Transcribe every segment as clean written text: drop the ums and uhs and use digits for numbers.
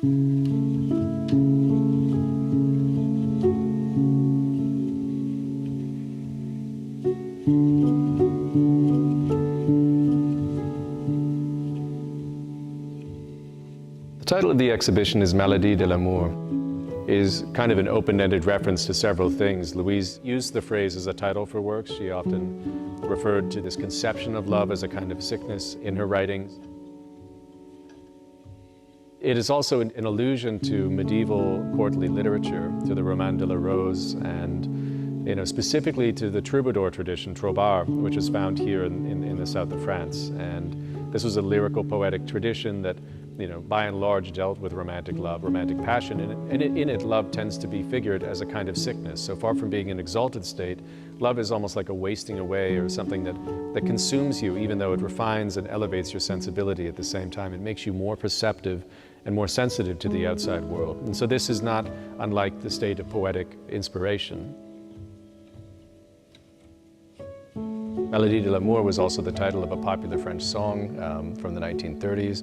The title of the exhibition is Maladie de l'amour, is kind of an open-ended reference to several things. Louise used the phrase as a title for works. She often referred to this conception of love as a kind of sickness in her writings. It is also an allusion to medieval courtly literature, to the Roman de la Rose, and specifically to the Troubadour tradition, Troubadour, which is found here in the south of France. And this was a lyrical poetic tradition that, by and large dealt with romantic love, romantic passion, and in it love tends to be figured as a kind of sickness. So far from being an exalted state, love is almost like a wasting away or something that consumes you, even though it refines and elevates your sensibility at the same time. It makes you more perceptive and more sensitive to the outside world. And so this is not unlike the state of poetic inspiration. Maladie de l'amour was also the title of a popular French song from the 1930s.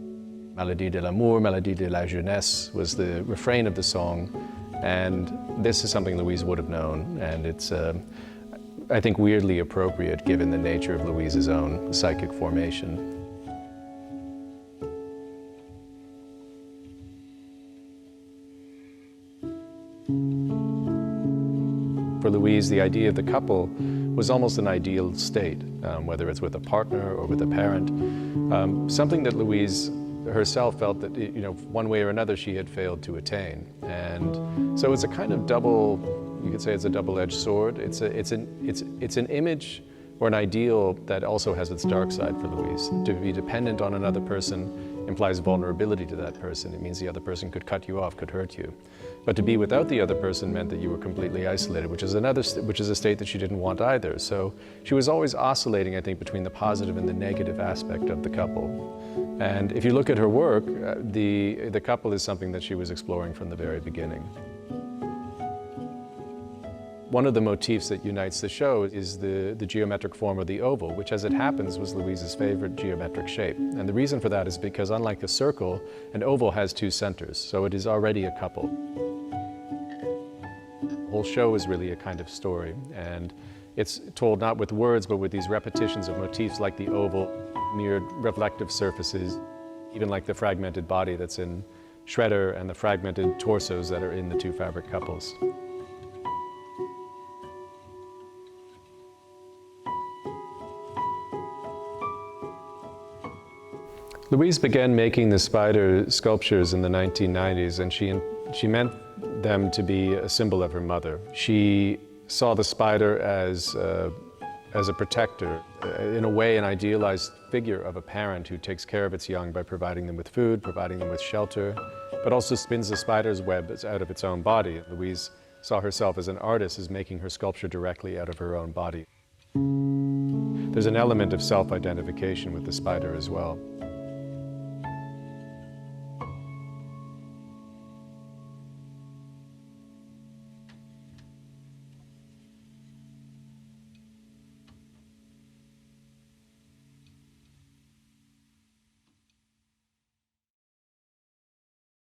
Maladie de l'amour, Maladie de la jeunesse was the refrain of the song, and this is something Louise would have known, and it's, I think, weirdly appropriate given the nature of Louise's own psychic formation. For Louise, the idea of the couple was almost an ideal state, whether it's with a partner or with a parent, something that Louise herself felt that, one way or another she had failed to attain. And so it's a kind of you could say it's a double-edged sword. It's an image or an ideal that also has its dark side for Louise. To be dependent on another person implies vulnerability to that person. It means the other person could cut you off, could hurt you. But to be without the other person meant that you were completely isolated, which is a state that she didn't want either. So she was always oscillating, I think, between the positive and the negative aspect of the couple. And if you look at her work, the couple is something that she was exploring from the very beginning. One of the motifs that unites the show is the geometric form of the oval, which, as it happens, was Louise's favorite geometric shape. And the reason for that is because, unlike a circle, an oval has two centers, so it is already a couple. The whole show is really a kind of story, and it's told not with words, but with these repetitions of motifs like the oval, mirrored reflective surfaces, even like the fragmented body that's in Shredder and the fragmented torsos that are in the two fabric couples. Louise began making the spider sculptures in the 1990s, and she meant them to be a symbol of her mother. She saw the spider as a protector, in a way an idealized figure of a parent who takes care of its young by providing them with food, providing them with shelter, but also spins the spider's web out of its own body. Louise saw herself as an artist, as making her sculpture directly out of her own body. There's an element of self-identification with the spider as well.